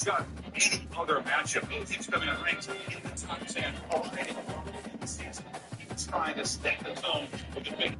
Got any other matchup, he's coming out ranked in the top 10 already in the season. He's trying to set the tone with the big.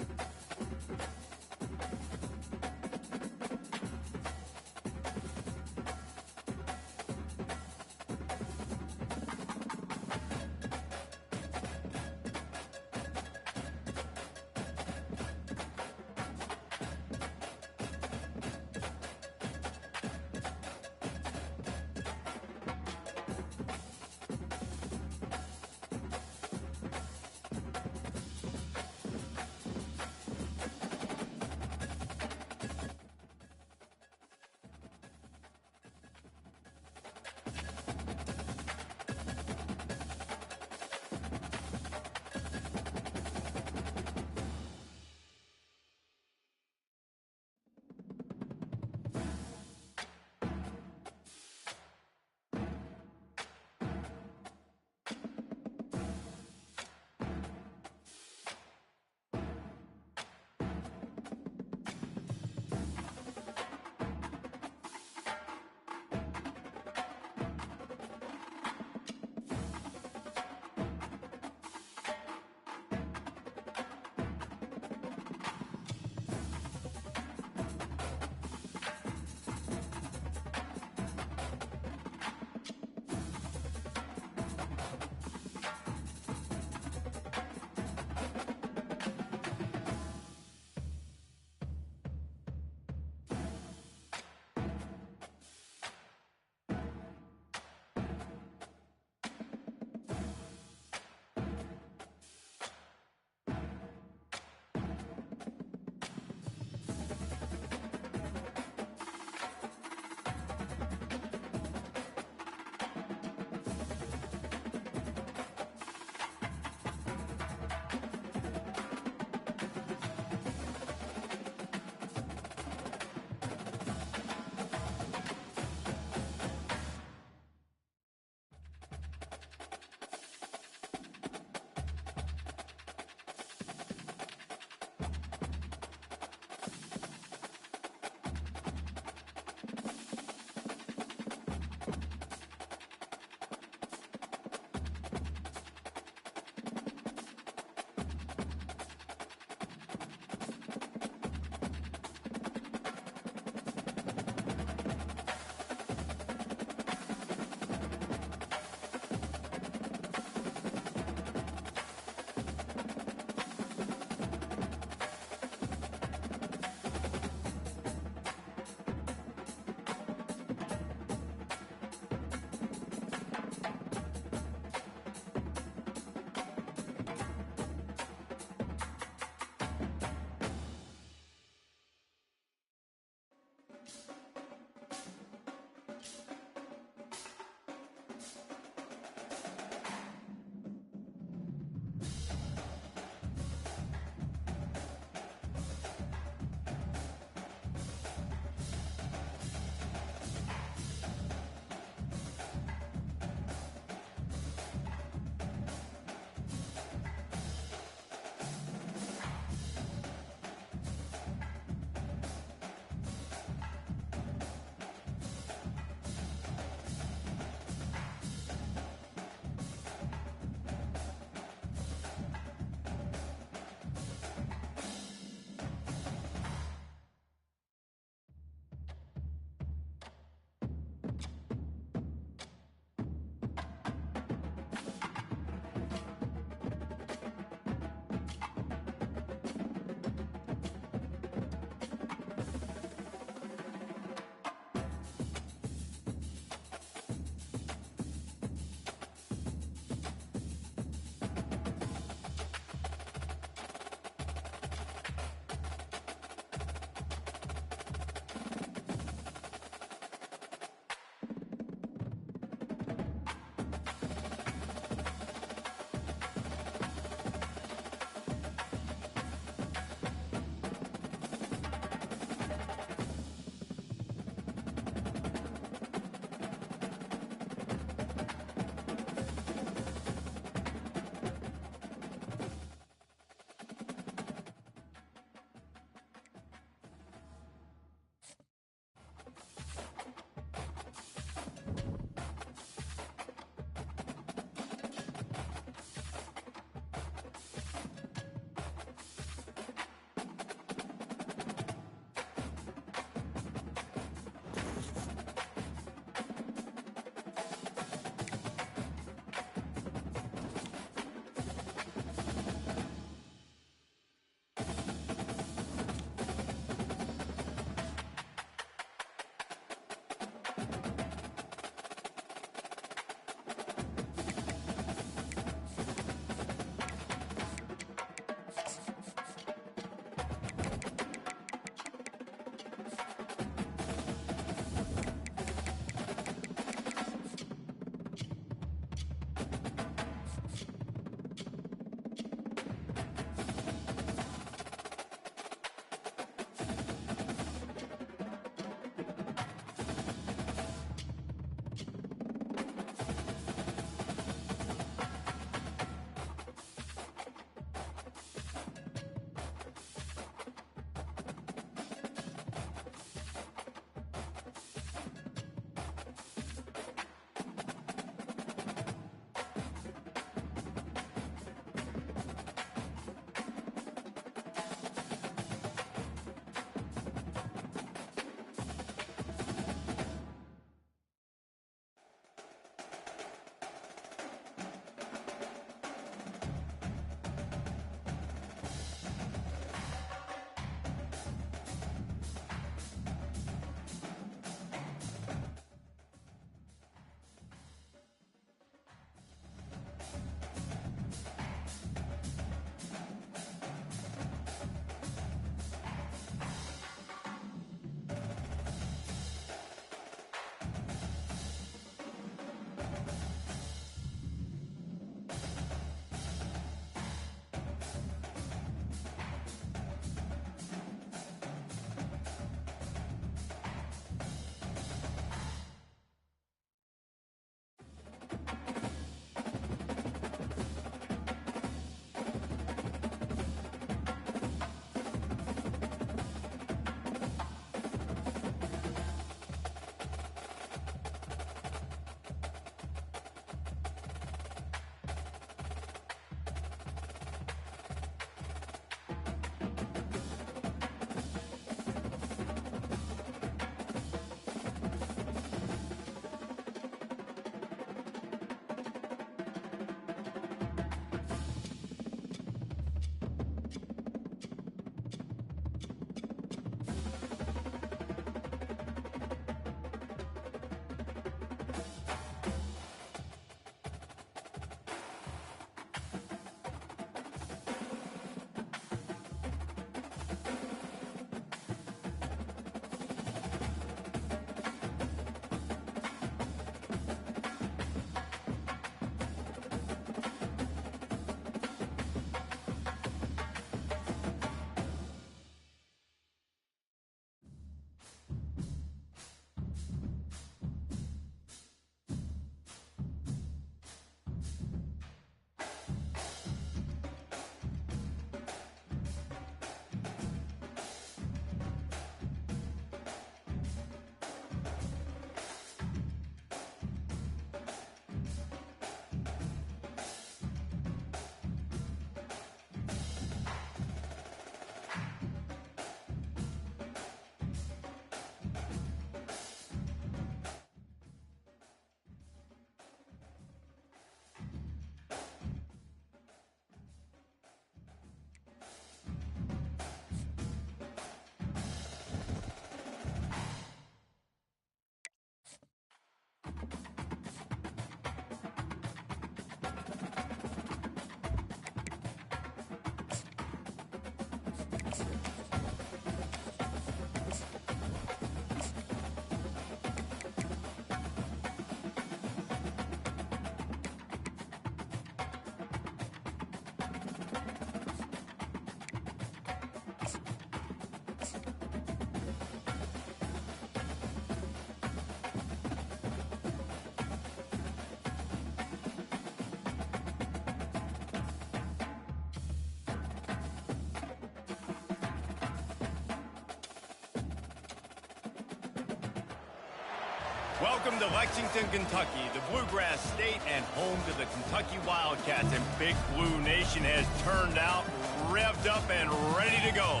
Welcome to Lexington, Kentucky, the Bluegrass State and home to the Kentucky Wildcats. And Big Blue Nation has turned out, revved up, and ready to go.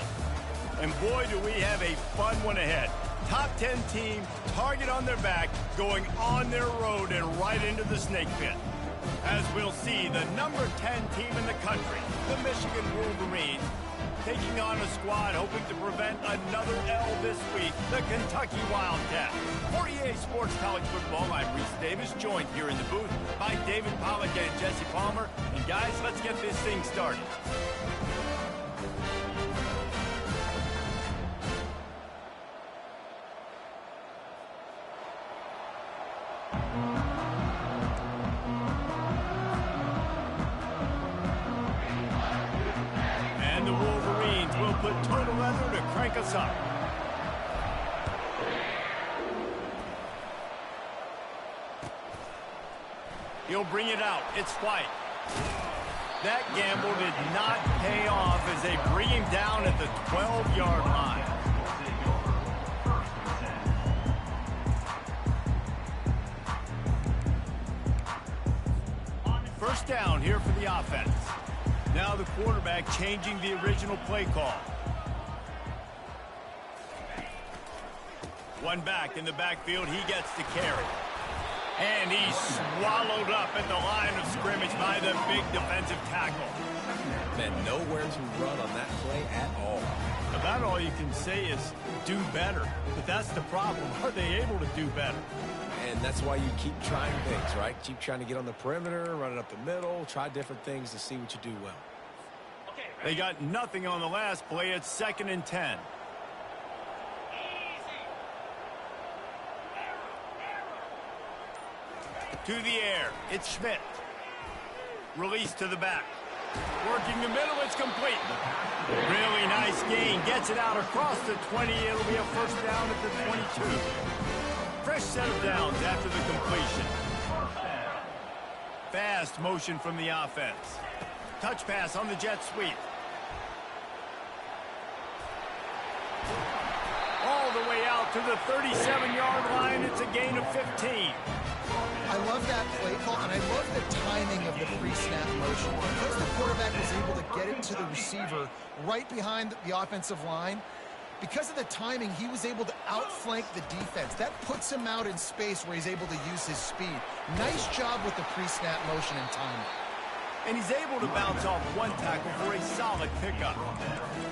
And boy, do we have a fun one ahead. Top 10 team, target on their back, going on their road and right into the snake pit. As we'll see, the number 10 team in the country, the Michigan Wolverines, taking on a squad hoping to prevent another L this week, the Kentucky Wildcats. For EA Sports College Football, I'm Reese Davis, joined here in the booth by David Pollack and Jesse Palmer. And guys, let's get this thing started. And the Wolverines will put total leather to crank us up. He'll bring it out. It's White. That gamble did not pay off as they bring him down at the 12-yard line. First down here for the offense. Now the quarterback changing the original play call. One back in the backfield. He gets to carry. And he's swallowed up at the line of scrimmage by the big defensive tackle. Man, nowhere to run on that play at all. About all you can say is do better. But that's the problem. Are they able to do better? And that's why you keep trying things, right? Keep trying to get on the perimeter, run it up the middle, try different things to see what you do well. They got nothing on the last play. It's 2nd and 10. To the air. It's Schmidt. Release to the back. Working the middle. It's complete. Really nice gain. Gets it out across the 20. It'll be a first down at the 22. Fresh set of downs after the completion. Fast motion from the offense. Touch pass on the jet sweep. All the way out to the 37-yard line. It's a gain of 15. I love that play call, and I love the timing of the pre-snap motion. Because the quarterback was able to get it to the receiver right behind the offensive line, because of the timing, he was able to outflank the defense. That puts him out in space where he's able to use his speed. Nice job with the pre-snap motion and timing. And he's able to bounce off one tackle for a solid pickup.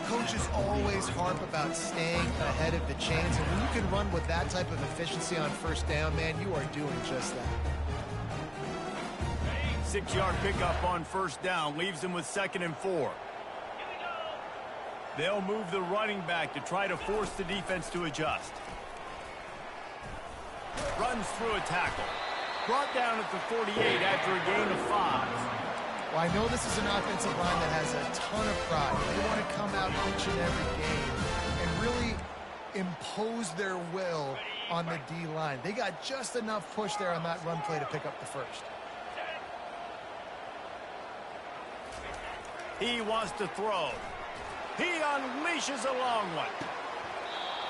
Coaches always harp about staying ahead of the chains, and when you can run with that type of efficiency on first down, man, you are doing just that. 6-yard pickup on first down leaves him with 2nd and 4. They'll move the running back to try to force the defense to adjust. Runs through a tackle. Brought down at the 48 after a gain of 5. Well, I know this is an offensive line that has a ton of pride. They want to come out each and every game and really impose their will on the D-line. They got just enough push there on that run play to pick up the first. He wants to throw. He unleashes a long one.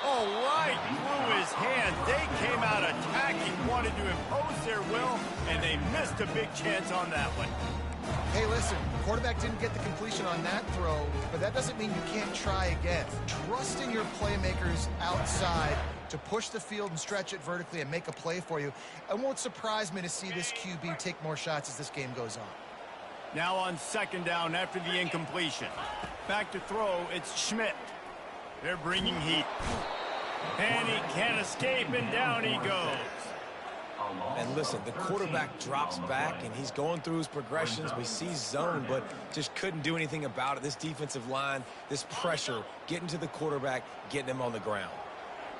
Oh, right through his hand. They came out attacking, wanted to impose their will, and they missed a big chance on that one. Hey, listen, the quarterback didn't get the completion on that throw, but that doesn't mean you can't try again. Trusting your playmakers outside to push the field and stretch it vertically and make a play for you. It won't surprise me to see this QB take more shots as this game goes on. Now on 2nd down after the incompletion. Back to throw, it's Schmidt. They're bringing heat. And he can't escape, and down he goes. And listen, the quarterback drops back, and he's going through his progressions. We see zone, but just couldn't do anything about it. This defensive line, this pressure, getting to the quarterback, getting him on the ground.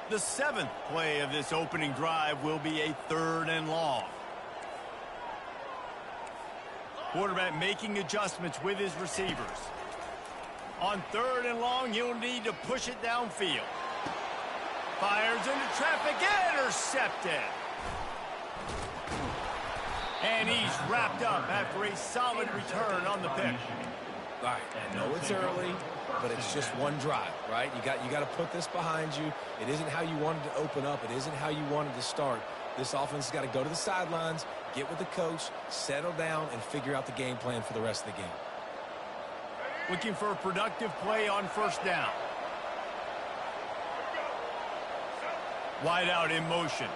The 7th play of this opening drive will be a 3rd and long. Quarterback making adjustments with his receivers. On 3rd and long, he'll need to push it downfield. Fires into traffic, intercepted. And he's wrapped up after a solid return on the pick. All right, I know it's early, but it's just one drive, right? You got to put this behind you. It isn't how you wanted to open up. It isn't how you wanted to start. This offense has got to go to the sidelines, get with the coach, settle down, and figure out the game plan for the rest of the game. Looking for a productive play on first down. Wide out in motion.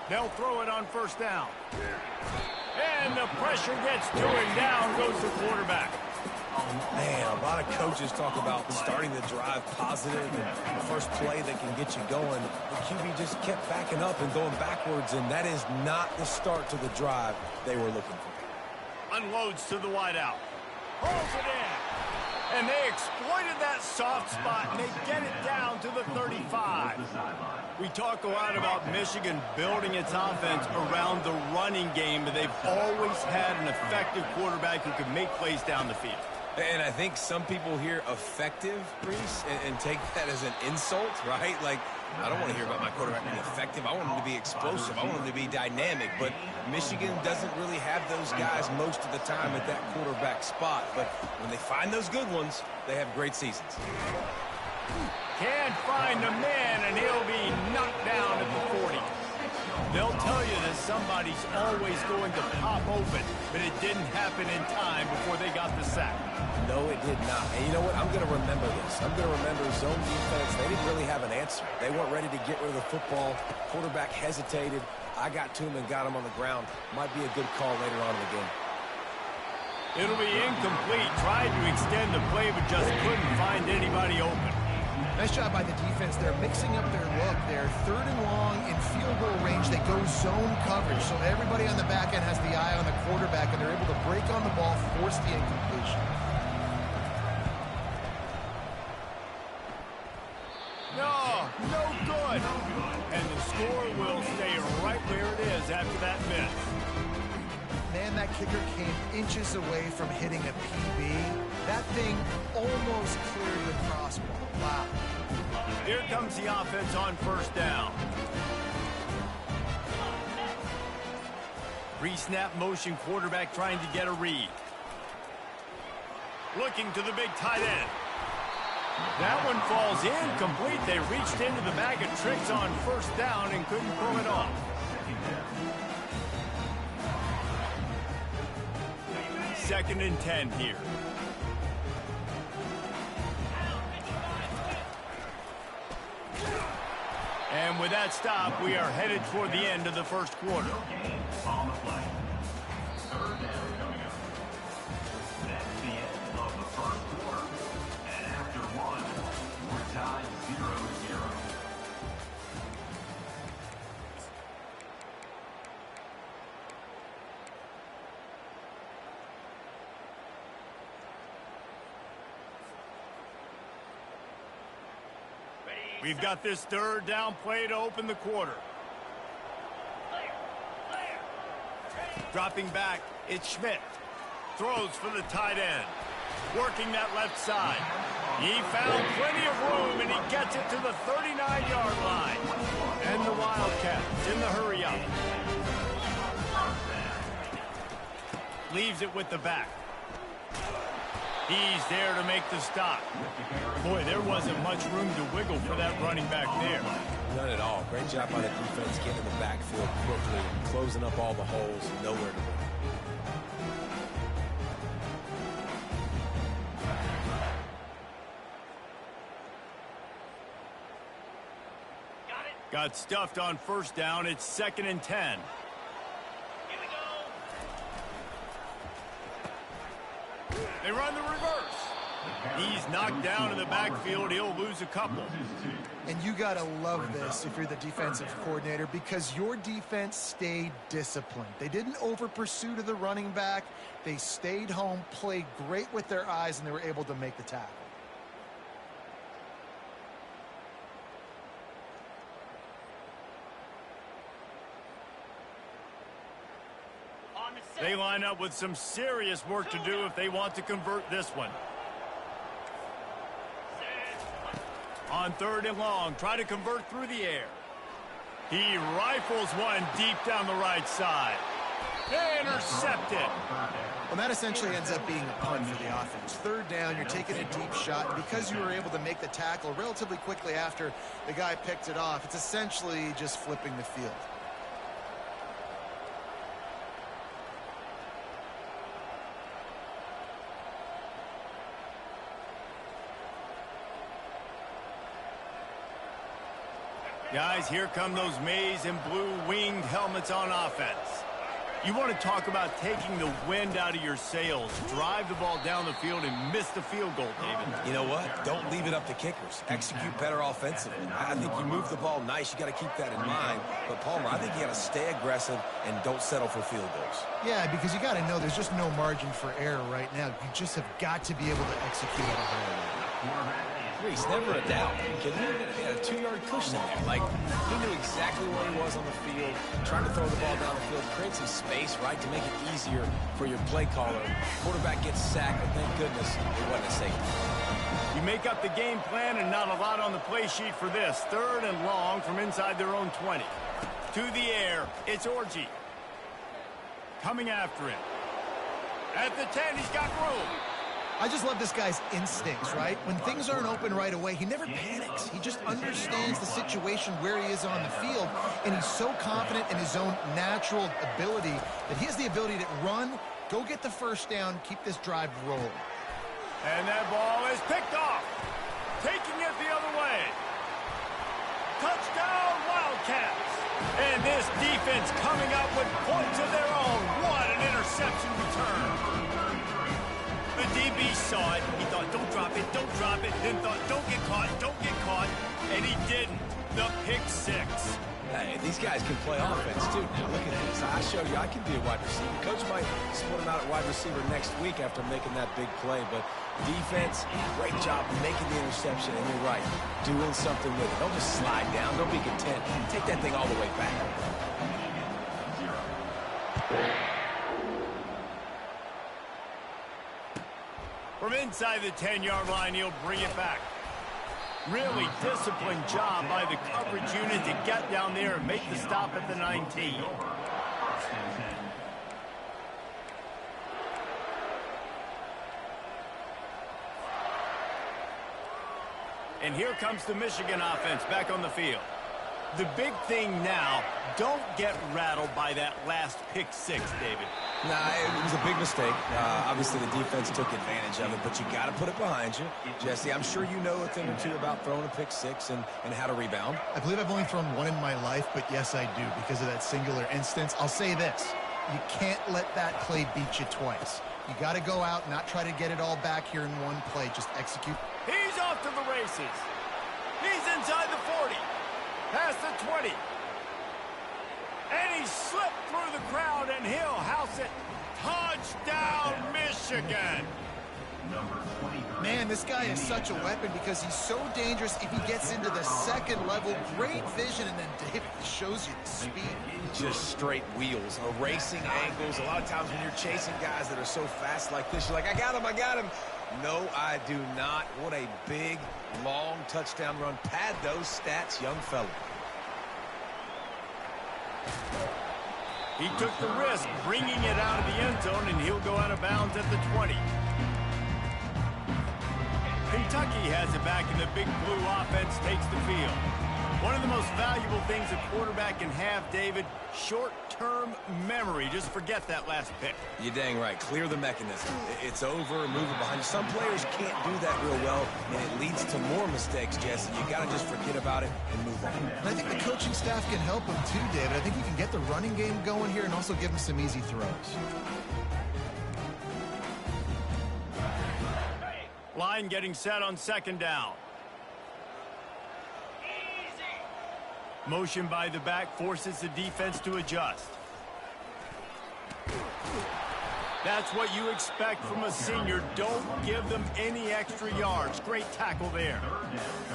They'll throw it on first down. And the pressure gets to him. Down goes the quarterback. Man, a lot of coaches talk about starting the drive positive and the first play that can get you going. The QB just kept backing up and going backwards, and that is not the start to the drive they were looking for. Unloads to the wideout. Pulls it in. And they exploited that soft spot, and they get it down to the 35. We talk a lot about Michigan building its offense around the running game, but they've always had an effective quarterback who can make plays down the field. And I think some people hear effective, Reese, and take that as an insult, right? Like, I don't want to hear about my quarterback being effective. I want him to be explosive. I want him to be dynamic. But Michigan doesn't really have those guys most of the time at that quarterback spot. But when they find those good ones, they have great seasons. Can't find the man, and he'll be knocked down at the 40. They'll tell you that somebody's always going to pop open, but it didn't happen in time before they got the sack. No, it did not. And you know what? I'm going to remember this. I'm going to remember zone defense. They didn't really have an answer. They weren't ready to get rid of the football. Quarterback hesitated. I got to him and got him on the ground. Might be a good call later on in the game. It'll be incomplete. Tried to extend the play, but just couldn't find anybody open. Nice job by the defense. They're mixing up their look. They're 3rd and long in field goal range. They go zone coverage. So everybody on the back end has the eye on the quarterback, and they're able to break on the ball, force the incompletion. No good. And the score will stay right where it is after that miss. Man, that kicker came inches away from hitting a PB. That thing almost cleared the crossbar. Wow. Here comes the offense on first down. Pre-snap motion, quarterback trying to get a read. Looking to the big tight end. That one falls incomplete. They reached into the bag of tricks on first down and couldn't pull it off. Second and 10 here. And with that stop, we are headed toward the end of the first quarter. On the play. 3rd down coming up. That's the end of the first quarter. And after one, we're tied 0-0. We've got this 3rd down play to open the quarter. Dropping back, it's Schmidt. Throws for the tight end. Working that left side. He found plenty of room, and he gets it to the 39-yard line. And the Wildcats in the hurry up. Leaves it with the back. He's there to make the stop. Boy, there wasn't much room to wiggle for that running back there. None at all. Great job by the defense getting in the backfield quickly and closing up all the holes. Nowhere to go. Got stuffed on first down. It's 2nd and 10. They run the reverse. He's knocked down in the backfield. He'll lose a couple. And you got to love this if you're the defensive coordinator, because your defense stayed disciplined. They didn't over-pursue to the running back. They stayed home, played great with their eyes, and they were able to make the tackle. They line up with some serious work to do if they want to convert this one. On 3rd and long, try to convert through the air. He rifles one deep down the right side. Intercepted. Well, that essentially ends up being a punt for the offense. Third down, you're taking a deep shot, and because you were able to make the tackle relatively quickly after the guy picked it off, it's essentially just flipping the field. Guys, here come those maize and blue winged helmets on offense. You want to talk about taking the wind out of your sails. Drive the ball down the field and miss the field goal, David. You know what? Don't leave it up to kickers. Execute better offensively. I think you move the ball nice. You got to keep that in mind. But, Palmer, I think you got to stay aggressive and don't settle for field goals. Yeah, because you got to know there's just no margin for error right now. You just have got to be able to execute at a higher level. Reese, never a doubt. He had a 2-yard cushion there. Like, he knew exactly where he was on the field, trying to throw the ball down the field, create some space, right, to make it easier for your play caller. Quarterback gets sacked, but thank goodness it wasn't a safety. You make up the game plan and not a lot on the play sheet for this. 3rd and long from inside their own 20. To the air, it's Orji. Coming after him. At the 10, he's got room. I just love this guy's instincts, right? When things aren't open right away, he never panics. He just understands the situation where he is on the field, and he's so confident in his own natural ability that he has the ability to run, go get the first down, keep this drive rolling. And that ball is picked off. Taking it the other way. Touchdown, Wildcats. And this defense coming up with points of their own. What an interception return. The DB saw it. He thought, don't drop it, then thought, don't get caught, and he didn't. The pick 6. Hey, these guys can play offense, too. Now, look at this. I showed you I can be a wide receiver. Coach might split him out at wide receiver next week after making that big play, but defense, great job making the interception, and you're right, doing something with it. Don't just slide down. Don't be content. Take that thing all the way back. From inside the 10-yard line, he'll bring it back. Really disciplined job by the coverage unit to get down there and make the stop at the 19. And here comes the Michigan offense back on the field. The big thing now, don't get rattled by that last pick 6, David. Nah, it was a big mistake. Obviously, the defense took advantage of it, but you got to put it behind you. Jesse, I'm sure you know a thing or two about throwing a pick 6 and how to rebound. I believe I've only thrown one in my life, but yes, I do because of that singular instance. I'll say this. You can't let that play beat you twice. You got to go out, not try to get it all back here in one play. Just execute. He's off to the races. He's inside the 40. Past the 20. And he slipped through the crowd, and he'll house it. Touchdown, Michigan. Man, this guy is such a weapon because he's so dangerous if he gets into the second level. Great vision, and then David shows you the speed. Just straight wheels, erasing angles. A lot of times when you're chasing guys that are so fast like this, you're like, I got him. No, I do not. What a big, long touchdown run. Pad those stats, young fella. He took the risk, bringing it out of the end zone, and he'll go out of bounds at the 20. Kentucky has it back, and the big blue offense takes the field. One of the most valuable things a quarterback can have, David, short-term memory. Just forget that last pick. You're dang right. Clear the mechanism. It's over, move it behind you. Some players can't do that real well, and it leads to more mistakes, Jesse. You got to just forget about it and move on. And I think the coaching staff can help him too, David. I think you can get the running game going here and also give him some easy throws. Line getting set on 2nd down. Motion by the back forces the defense to adjust. That's what you expect from a senior. Don't give them any extra yards. Great tackle there.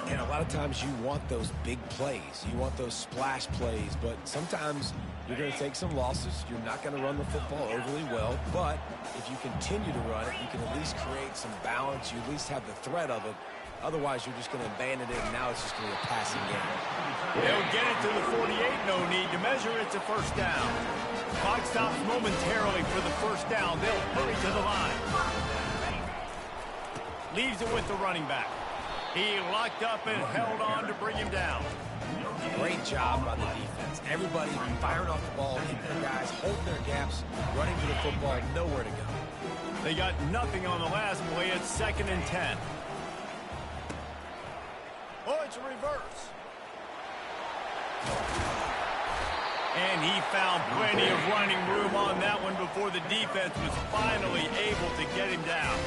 And a lot of times you want those big plays. You want those splash plays, but sometimes you're going to take some losses. You're not going to run the football overly well, but if you continue to run it, you can at least create some balance. You at least have the threat of it, Otherwise, you're just going to abandon it, and now it's just going to be a passing game. They'll get it to the 48, no need to measure. It's a first down. Clock stops momentarily for the first down. They'll hurry to the line. Leaves it with the running back. He locked up and held on to bring him down. Great job by the defense. Everybody firing off the ball, hitting their guys, holding their gaps, running to the football, nowhere to go. They got nothing on the last play. It's 2nd and 10. Oh, it's a reverse. And he found plenty of running room on that one before the defense was finally able to get him down.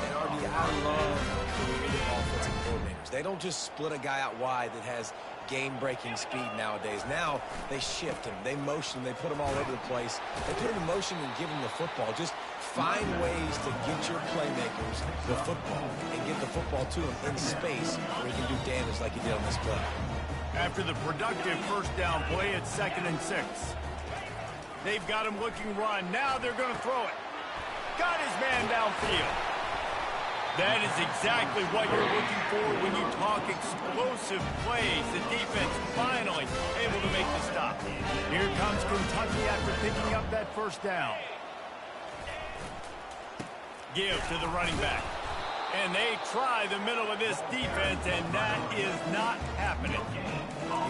And RB, I love creative offensive coordinators. They don't just split a guy out wide that has game-breaking speed nowadays. Now they shift him, they motion, they put him all over the place. They put him in motion and give him the football. Just find ways to get your playmakers the football and get the football to him in space where he can do damage like he did on this play. After the productive first down play, it's 2nd and 6. They've got him looking run. Now they're going to throw it. Got his man downfield. That is exactly what you're looking for when you talk explosive plays. The defense finally able to make the stop. Here comes Kentucky after picking up that first down. Give to the running back. And they try the middle of this defense, and that is not happening.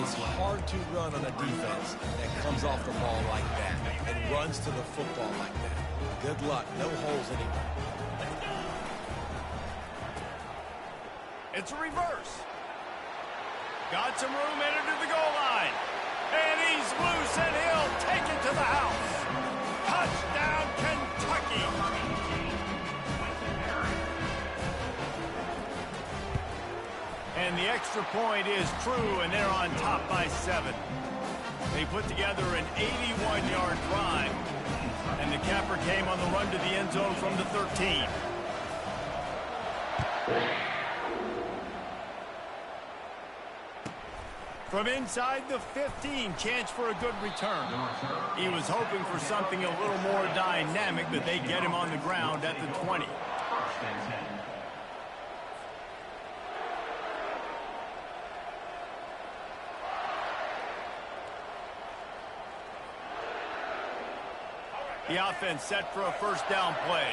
It's hard to run on a defense that comes off the ball like that and runs to the football like that. Good luck. No holes anywhere. It's a reverse. Got some room, entered to the goal line. And he's loose, and he'll take it to the house. Touchdown, Kentucky. And the extra point is true, and they're on top by 7. They put together an 81-yard drive, and the capper came on the run to the end zone from the 13. From inside the 15, chance for a good return. He was hoping for something a little more dynamic, but they get him on the ground at the 20. The offense set for a first down play.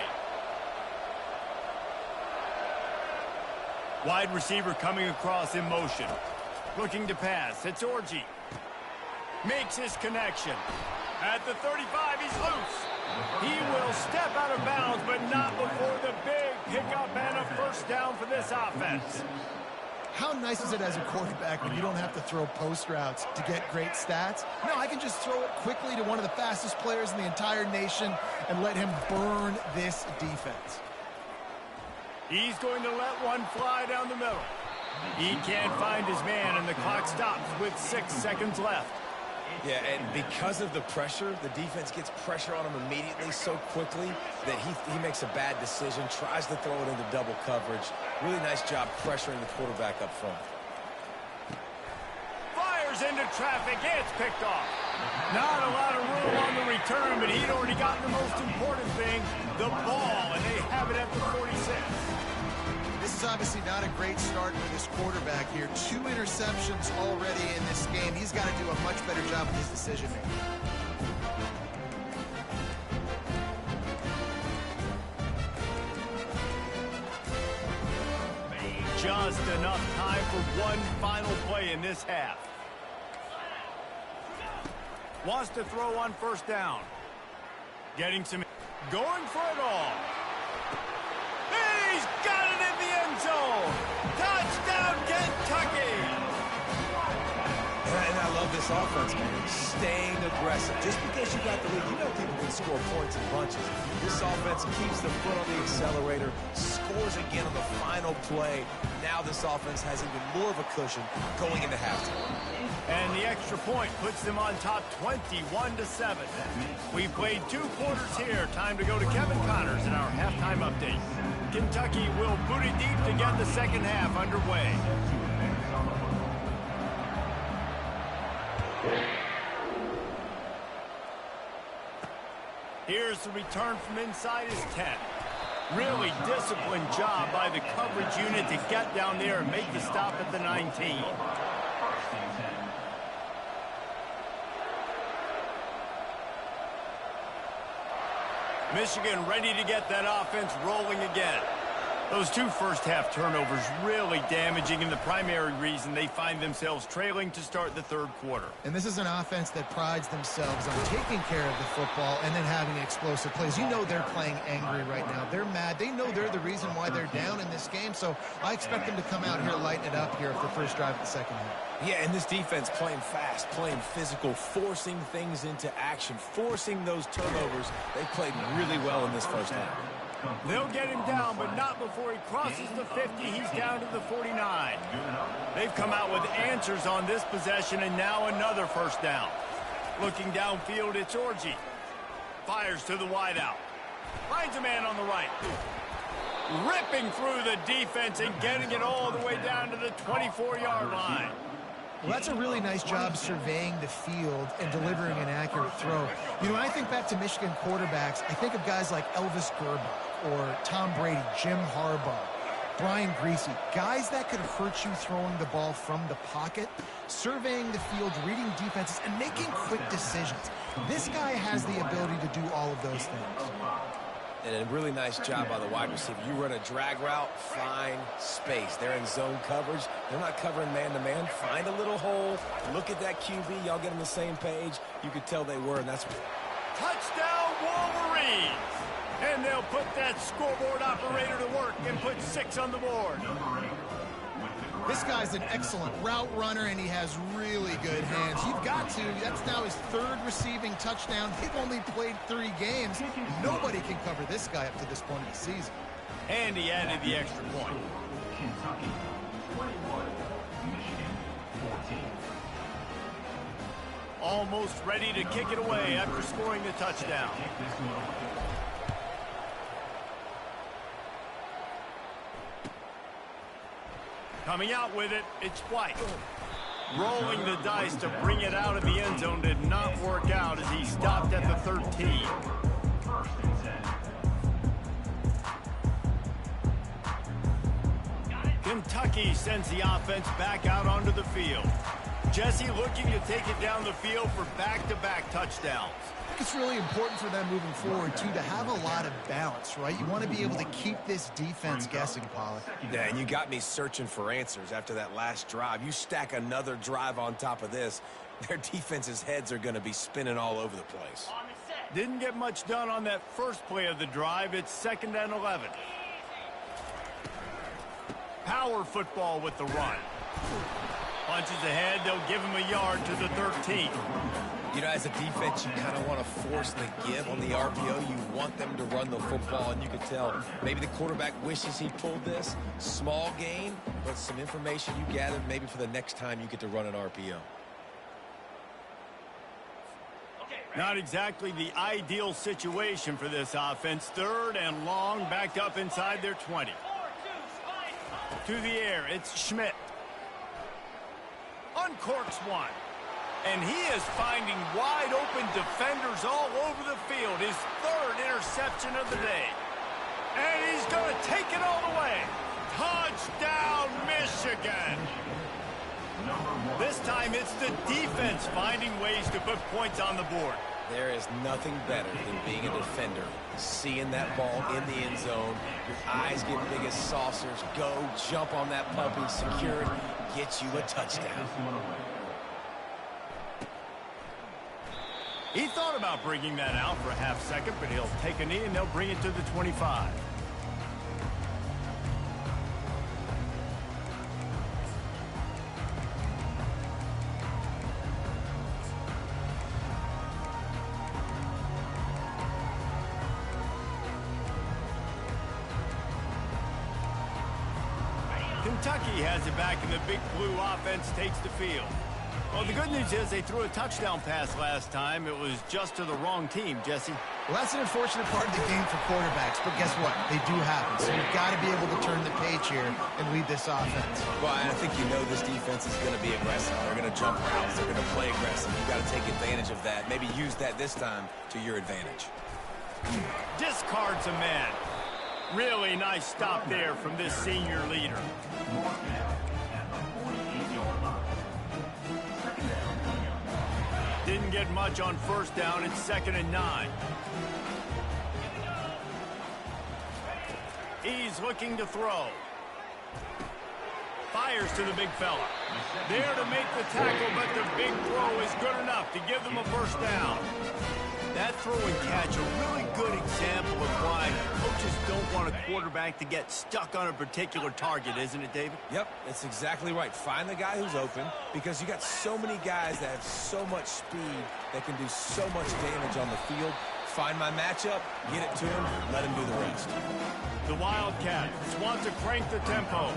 Wide receiver coming across in motion. Looking to pass. It's Orji. Makes his connection. At the 35, he's loose. He will step out of bounds, but not before the big pickup and a first down for this offense. How nice is it as a quarterback when you don't have to throw post routes to get great stats? No, I can just throw it quickly to one of the fastest players in the entire nation and let him burn this defense. He's going to let one fly down the middle. He can't find his man, and the clock stops with 6 seconds left. Yeah, and because of the pressure, the defense gets pressure on him immediately so quickly that he makes a bad decision, tries to throw it into double coverage. Really nice job pressuring the quarterback up front. Fires into traffic. It's picked off. Not a lot of room on the return, but he'd already gotten the most important thing, the ball, and they have it at the 46. This is obviously not a great start for this quarterback here. 2 interceptions already in this game. He's got to do a much better job with his decision-making. Just enough time for one final play in this half. Wants to throw on first down. Getting some... Going for it all. He's got it in the end zone. Touchdown, Kentucky. And I love this offense, man. Staying aggressive. Just because you got the lead, you know people can score points in bunches. This offense keeps the foot on the accelerator, scores again on the final play. Now this offense has even more of a cushion going into halftime. And the extra point puts them on top 21-7. We've played 2 quarters here. Time to go to Kevin Connors in our halftime update. Kentucky will boot it deep to get the second half underway. Here's the return from inside his 10. Really disciplined job by the coverage unit to get down there and make the stop at the 19. First and 10. Michigan ready to get that offense rolling again. Those two first-half turnovers really damaging, and the primary reason they find themselves trailing to start the third quarter. And this is an offense that prides themselves on taking care of the football and then having explosive plays. You know they're playing angry right now. They're mad. They know they're the reason why they're down in this game, so I expect them to come out here, lighten it up here for the first drive of the second half. Yeah, and this defense playing fast, playing physical, forcing things into action, forcing those turnovers. They played really well in this first half. They'll get him down, but not before he crosses the 50. He's down to the 49. They've come out with answers on this possession, and now another first down. Looking downfield, it's Orji. Fires to the wideout. Finds a man on the right. Ripping through the defense and getting it all the way down to the 24-yard line. Well, that's a really nice job surveying the field and delivering an accurate throw. You know, when I think back to Michigan quarterbacks, I think of guys like Elvis Gerbach or Tom Brady, Jim Harbaugh, Brian Griese, guys that could hurt you throwing the ball from the pocket, surveying the field, reading defenses, and making quick decisions. This guy has the ability to do all of those things. And a really nice job by the wide receiver. You run a drag route, find space. They're in zone coverage. They're not covering man-to-man. Find a little hole. Look at that QB. Y'all get on the same page. You could tell they were, and that's... Touchdown, Wolverines! And they'll put that scoreboard operator to work and put 6 on the board. This guy's an excellent route runner, and he has really good hands. You've got to. That's now his 3rd receiving touchdown. They've only played 3 games. Nobody can cover this guy up to this point of the season. And he added the extra point. Kentucky 21, Michigan 14. Almost ready to kick it away after scoring the touchdown. Coming out with it, it's White. Rolling the dice to bring it out of the end zone did not work out as he stopped at the 13. First and 10. Kentucky sends the offense back out onto the field. Jesse looking to take it down the field for back-to-back touchdowns. I think it's really important for them moving forward, too, to have a lot of balance, right? You want to be able to keep this defense guessing, Pollack. Yeah, and you got me searching for answers after that last drive. You stack another drive on top of this, their defense's heads are going to be spinning all over the place. Didn't get much done on that first play of the drive. It's 2nd and 11. Power football with the run. Punches ahead, they'll give him a yard to the 13. You know, as a defense, you kind of want to force the give on the RPO. You want them to run the football, and you can tell maybe the quarterback wishes he pulled this. Small gain, but some information you gathered maybe for the next time you get to run an RPO. Not exactly the ideal situation for this offense. 3rd and long, backed up inside their 20. To the air, it's Schmidt. Uncorks one. And he is finding wide open defenders all over the field. His 3rd interception of the day. And he's going to take it all the way. Touchdown, Michigan. This time it's the defense finding ways to put points on the board. There is nothing better than being a defender. Seeing that ball in the end zone. Your eyes get big as saucers. Go, jump on that puppy, secure it, get you a touchdown. He thought about bringing that out for a half second, but he'll take a knee and they'll bring it to the 25. Kentucky has it back, and the Big Blue offense takes the field. Well, the good news is they threw a touchdown pass last time. It was just to the wrong team, Jesse. Well, that's an unfortunate part of the game for quarterbacks, but guess what? They do happen. So you've got to be able to turn the page here and lead this offense. Well, I think you know this defense is going to be aggressive. They're going to jump routes. They're going to play aggressive. You've got to take advantage of that. Maybe use that this time to your advantage. Discards a man. Really nice stop there from this senior leader. Didn't get much on first down. It's 2nd and 9. He's looking to throw. Fires to the big fella. There to make the tackle, but the big throw is good enough to give them a first down. That throw and catch, a really good example of why coaches don't want a quarterback to get stuck on a particular target, isn't it, David? Yep, that's exactly right. Find the guy who's open, because you got so many guys that have so much speed that can do so much damage on the field. Find my matchup, get it to him, let him do the rest. The Wildcats want to crank the tempo.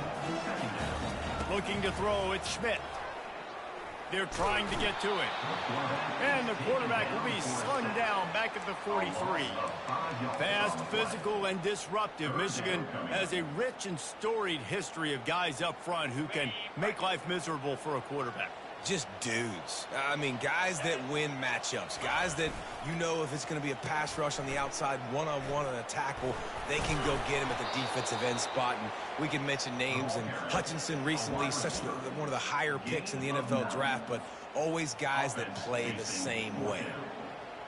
Looking to throw, it's Schmidt. They're trying to get to it. And the quarterback will be slung down back at the 43. Fast, physical, and disruptive. Michigan has a rich and storied history of guys up front who can make life miserable for a quarterback. Just dudes. I mean, guys that win matchups. Guys that, you know, if it's going to be a pass rush on the outside, one-on-one on a tackle, they can go get him at the defensive end spot. And we can mention names. And Hutchinson recently, one of the higher picks in the NFL draft, but always guys that play the same way.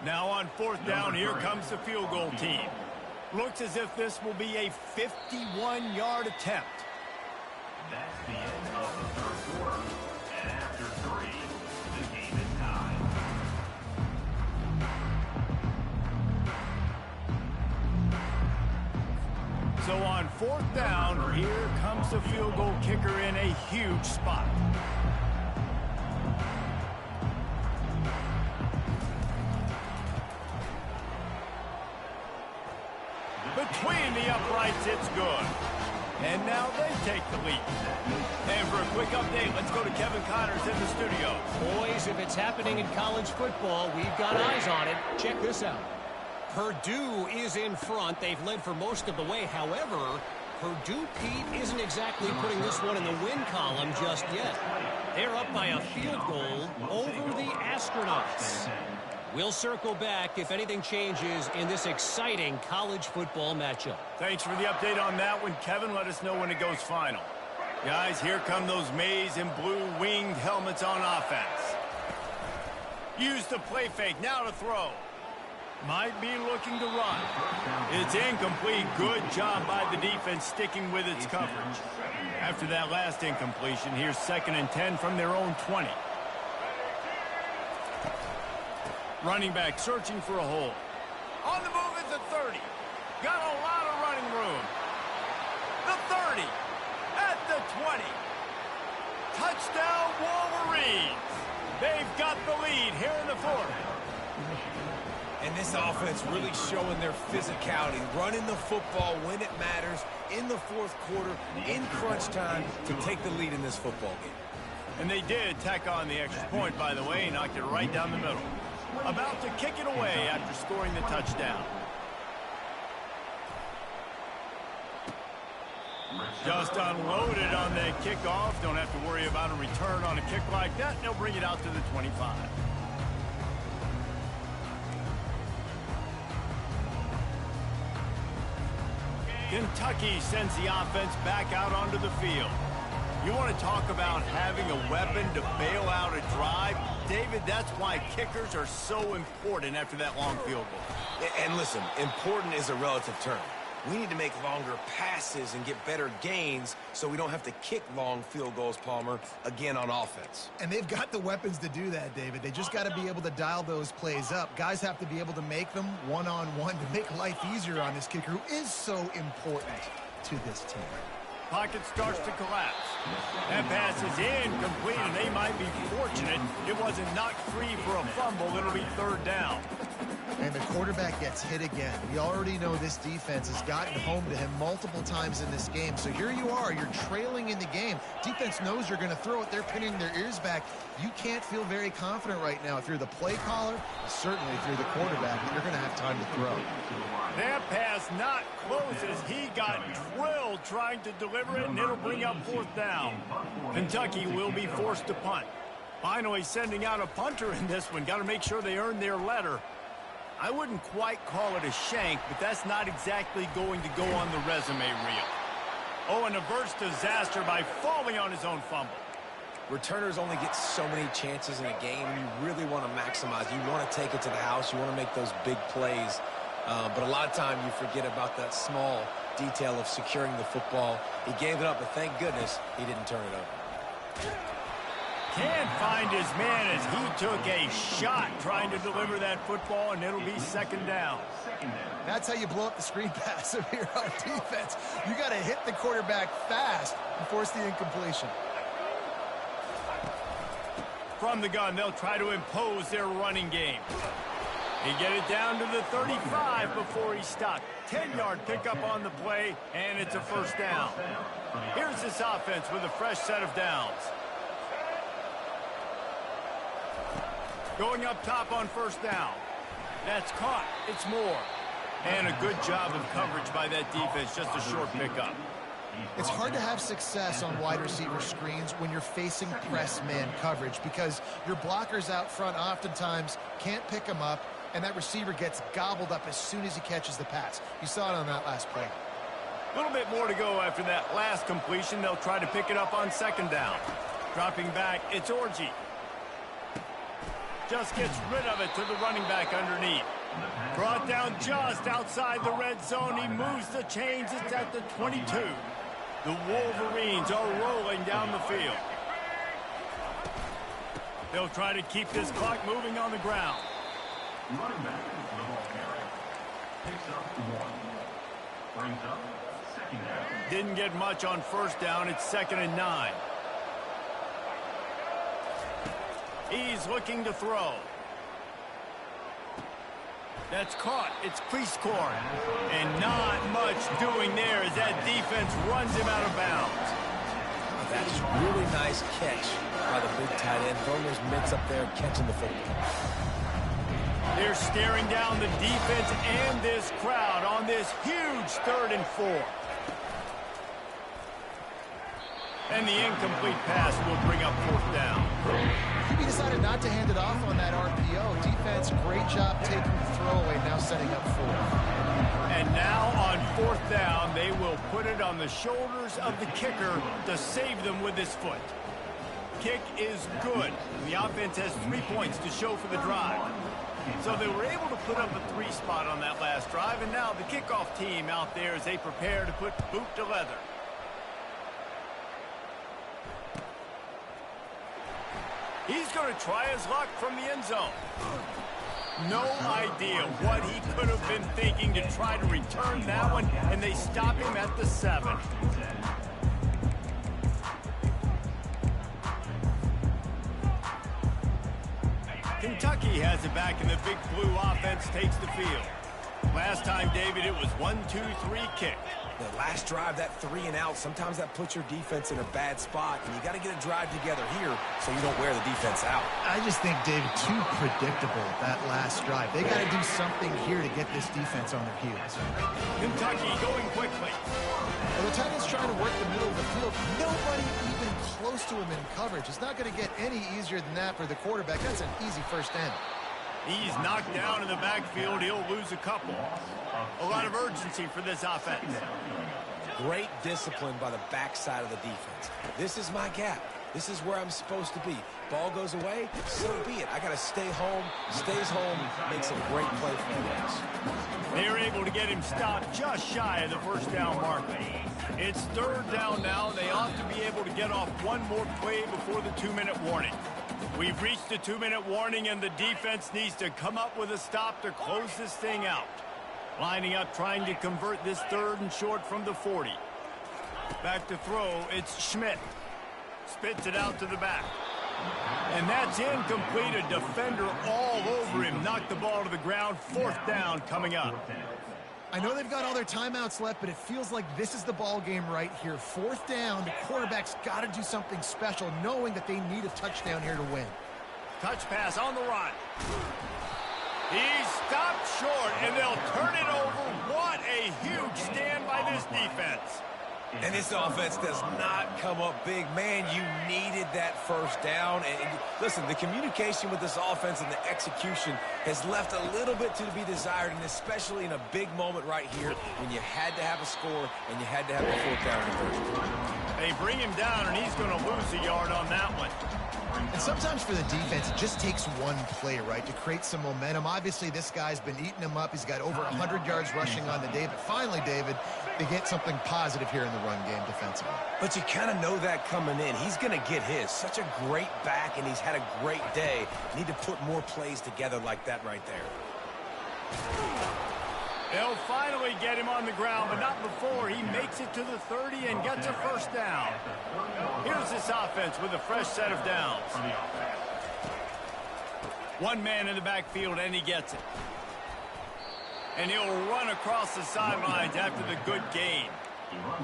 Now on 4th down, here comes the field goal team. Looks as if this will be a 51-yard attempt. That's the end of the 3rd quarter. And after 3, the game is tied. So on 4th down, here comes the field goal kicker in a huge spot. Between the uprights, it's good. And now they take the lead. And for a quick update, let's go to Kevin Connors in the studio. Boys, if it's happening in college football, we've got eyes on it. Check this out. Purdue is in front. They've led for most of the way. However, Purdue, Pete, isn't exactly putting this one in the win column just yet. They're up by a field goal over the Astronauts. We'll circle back if anything changes in this exciting college football matchup. Thanks for the update on that one, Kevin. Let us know when it goes final. Guys, here come those maize and blue winged helmets on offense. Use the play fake, now to throw. Might be looking to run. It's incomplete. Good job by the defense sticking with its coverage. After that last incompletion, here's 2nd and 10 from their own 20. Running back searching for a hole. On the move at the 30. Got a lot of running room. The 30. At the 20. Touchdown Wolverines. They've got the lead here in the 4th. And this offense really showing their physicality, running the football when it matters, in the 4th quarter, in crunch time, to take the lead in this football game. And they did tack on the extra point, by the way, knocked it right down the middle. About to kick it away after scoring the touchdown. Just unloaded on that kickoff. Don't have to worry about a return on a kick like that. They'll bring it out to the 25. Kentucky sends the offense back out onto the field. You want to talk about having a weapon to bail out a drive? David, that's why kickers are so important after that long field goal. And listen, important is a relative term. We need to make longer passes and get better gains so we don't have to kick long field goals, Palmer, again on offense. And they've got the weapons to do that, David. They just got to be able to dial those plays up. Guys have to be able to make them one-on-one to make life easier on this kicker, who is so important to this team. Pocket starts to collapse. That pass is incomplete, and they might be fortunate it wasn't knocked free for a fumble. It'll be 3rd down. And the quarterback gets hit again. We already know this defense has gotten home to him multiple times in this game. So here you are, you're trailing in the game. Defense knows you're going to throw it. They're pinning their ears back. You can't feel very confident right now. If you're the play caller, certainly if you're the quarterback, you're going to have time to throw. That pass not close as he got drilled trying to deliver it, and it'll bring up 4th down. Kentucky will be forced to punt. Finally sending out a punter in this one. Got to make sure they earn their letter. I wouldn't quite call it a shank, but that's not exactly going to go on the resume reel. Oh, and averts disaster by falling on his own fumble. Returners only get so many chances in a game. You really want to maximize. You want to take it to the house. You want to make those big plays. But a lot of time you forget about that small detail of securing the football. He gave it up, but thank goodness he didn't turn it over. Can't find his man as he took a shot trying to deliver that football, and it'll be second down. That's how you blow up the screen pass if you're on defense. You got to hit the quarterback fast and force the incompletion. From the gun, they'll try to impose their running game. He get it down to the 35 before he stopped. 10-yard pickup on the play, and it's a first down. Here's this offense with a fresh set of downs. Going up top on first down. That's caught. It's Moore. And a good job of coverage by that defense. Just a short pickup. It's hard to have success on wide receiver screens when you're facing press man coverage because your blockers out front oftentimes can't pick them up, and that receiver gets gobbled up as soon as he catches the pass. You saw it on that last play. A little bit more to go after that last completion. They'll try to pick it up on second down. Dropping back, it's Orji. Just gets rid of it to the running back underneath. Brought down just outside the red zone. He moves the chains. It's at the 22. The Wolverines are rolling down the field. They'll try to keep this clock moving on the ground. Running back to the ball carrier. Picks up 1. Brings up second down. Didn't get much on first down. It's 2nd and 9. He's looking to throw. That's caught. It's Cleescorn. And not much doing there as that defense runs him out of bounds. That's a really nice catch by the big tight end. Throwing those mitts up there, catching the football. They're staring down the defense and this crowd on this huge 3rd and 4. And the incomplete pass will bring up 4th down. QB decided not to hand it off on that RPO. Defense, great job taking the throwaway, now setting up 4th. And now on 4th down, they will put it on the shoulders of the kicker to save them with his foot. Kick is good. The offense has 3 points to show for the drive. So they were able to put up a 3 spot on that last drive, and now the kickoff team out there as they prepare to put boot to leather. He's going to try his luck from the end zone. No idea what he could have been thinking to try to return that one, and they stop him at the 7. Kentucky has it back, and the big blue offense takes the field. Last time, David, it was 1-2-3 kick. The last drive, that 3 and out, sometimes that puts your defense in a bad spot, and you got to get a drive together here so you don't wear the defense out. I just think, David, too predictable that last drive. They got to do something here to get this defense on their heels. Kentucky going quickly. Well, the tight end's trying to work the middle of the field. Nobody even close to him in coverage. It's not going to get any easier than that for the quarterback. That's an easy first down. He's knocked down in the backfield. He'll lose a couple. A lot of urgency for this offense. Great discipline by the backside of the defense. This is my gap. This is where I'm supposed to be. Ball goes away, so be it. I got to stay home, stays home, makes a great play for the They're able to get him stopped just shy of the first down marker. It's 3rd down now. They ought to be able to get off one more play before the 2-minute warning. We've reached the 2-minute warning, and the defense needs to come up with a stop to close this thing out. Lining up, trying to convert this 3rd and short from the 40. Back to throw, it's Schmidt. Spits it out to the back. And that's incomplete. A defender all over him. Knocked the ball to the ground. 4th down coming up. I know they've got all their timeouts left, but it feels like this is the ball game right here. 4th down, the quarterback's got to do something special, knowing that they need a touchdown here to win. Touch pass on the run. He's stopped short, and they'll turn it over. What a huge stand by this defense. And this offense does not come up big. Man, you needed that first down. And listen, the communication with this offense and the execution has left a little bit to be desired, and especially in a big moment right here when you had to have a score and you had to have a fourth down conversion. They bring him down, and he's going to lose a yard on that one. And sometimes for the defense, it just takes one play, right, to create some momentum. Obviously, this guy's been eating him up. He's got over 100 yards rushing on the day. But finally, David, they get something positive here in the run game defensively. But you kind of know that coming in. He's going to get his. Such a great back, and he's had a great day. Need to put more plays together like that right there. They'll finally get him on the ground, but not before he makes it to the 30 and gets a first down. Here's this offense with a fresh set of downs. One man in the backfield, and he gets it. And he'll run across the sidelines after the good gain.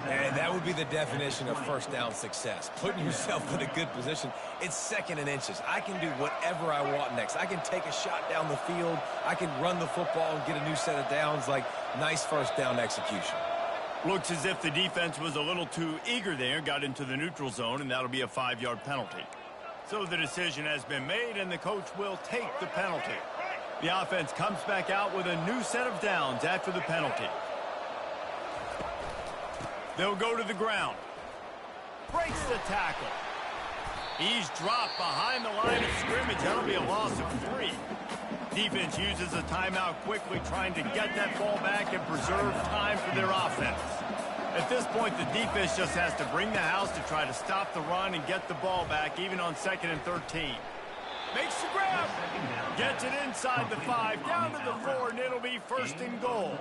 And that would be the definition of first down success. Putting yourself in a good position. It's second and inches. I can do whatever I want next. I can take a shot down the field. I can run the football and get a new set of downs. Like, nice first down execution. Looks as if the defense was a little too eager there, got into the neutral zone, and that'll be a 5-yard penalty. So the decision has been made, and the coach will take the penalty. The offense comes back out with a new set of downs after the penalty. They'll go to the ground. Breaks the tackle. He's dropped behind the line of scrimmage. That'll be a loss of 3. Defense uses a timeout quickly, trying to get that ball back and preserve time for their offense. At this point, the defense just has to bring the house to try to stop the run and get the ball back, even on 2nd and 13. Makes the grab. Gets it inside the 5, down to the 4, and it'll be 1st and goal.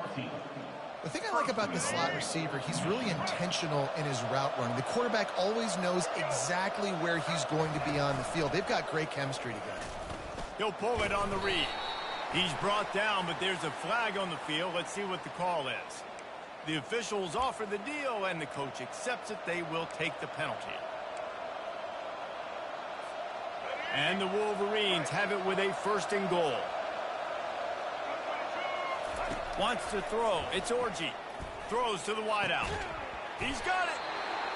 The thing I like about the slot receiver, he's really intentional in his route running. The quarterback always knows exactly where he's going to be on the field. They've got great chemistry together. He'll pull it on the read. He's brought down, but there's a flag on the field. Let's see what the call is. The officials offer the deal, and the coach accepts it. They will take the penalty. And the Wolverines have it with a 1st and goal. Wants to throw. It's Orji. Throws to the wideout. He's got it.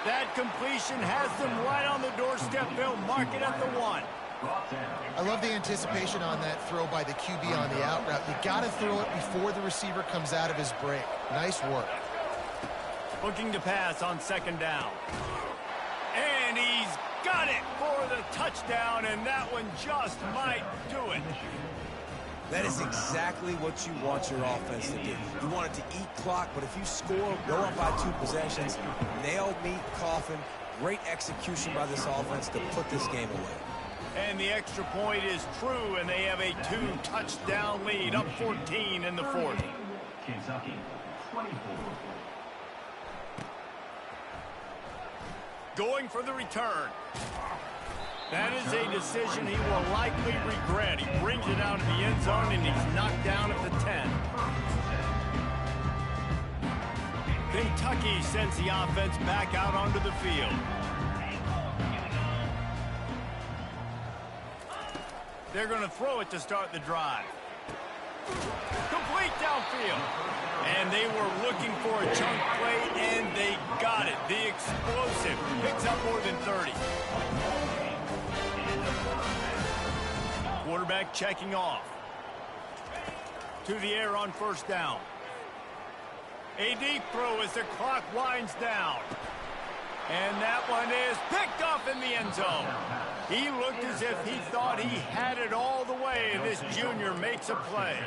That completion has them right on the doorstep. They'll mark it at the 1. I love the anticipation on that throw by the QB on the out route. You got to throw it before the receiver comes out of his break. Nice work. Looking to pass on 2nd down. And he's got it for the touchdown, and that one just might do it. That is exactly what you want your offense to do. You want it to eat clock, but if you score, go up by 2 possessions, nail, meet, coffin, great execution by this offense to put this game away. And the extra point is true, and they have a 2-touchdown lead, up 14 in the 4th. Kentucky, 24. Going for the return. That is a decision he will likely regret. He brings it out of the end zone, and he's knocked down at the 10. Kentucky sends the offense back out onto the field. They're going to throw it to start the drive. Complete downfield. And they were looking for a chunk play, and they got it. The explosive picks up more than 30. Quarterback checking off. To the air on 1st down. A deep throw as the clock winds down. And that one is picked off in the end zone. He looked as if he thought he had it all the way, and this junior makes a play.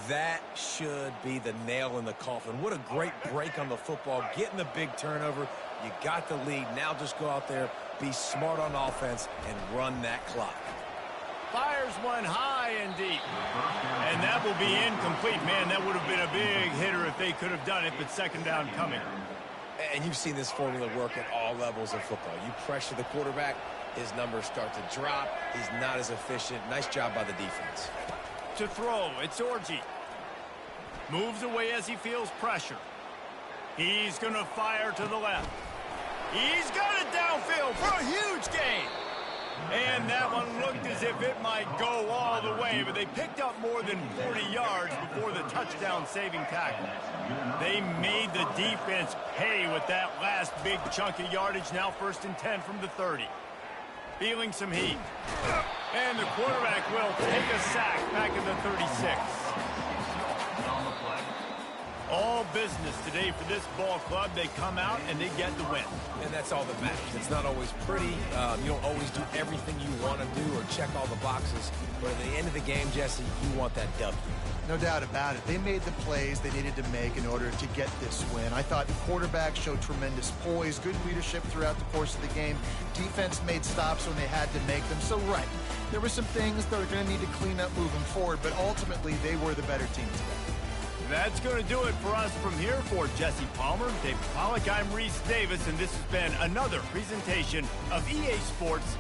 That should be the nail in the coffin. What a great break on the football. Getting the big turnover. You got the lead. Now just go out there, be smart on offense, and run that clock. Fires one high and deep. And that will be incomplete. Man, that would have been a big hitter if they could have done it, but 2nd down coming. And you've seen this formula work at all levels of football. You pressure the quarterback, his numbers start to drop. He's not as efficient. Nice job by the defense. To throw, it's Orji. Moves away as he feels pressure. He's going to fire to the left. He's got it downfield for a huge gain. And that one looked as if if it might go all the way, but they picked up more than 40 yards before the touchdown-saving tackle. They made the defense pay with that last big chunk of yardage. Now 1st and 10 from the 30. Feeling some heat. And the quarterback will take a sack back at the 36. All business today for this ball club. They come out and they get the win. And that's all that matters. It's not always pretty. You don't always do everything you want to do or check all the boxes. But at the end of the game, Jesse, you want that W. No doubt about it. They made the plays they needed to make in order to get this win. I thought the quarterback showed tremendous poise, good leadership throughout the course of the game. Defense made stops when they had to make them. So, right, there were some things that are going to need to clean up moving forward, but ultimately they were the better team today. That's going to do it for us from here. For Jesse Palmer, David Pollack, I'm Reese Davis, and this has been another presentation of EA Sports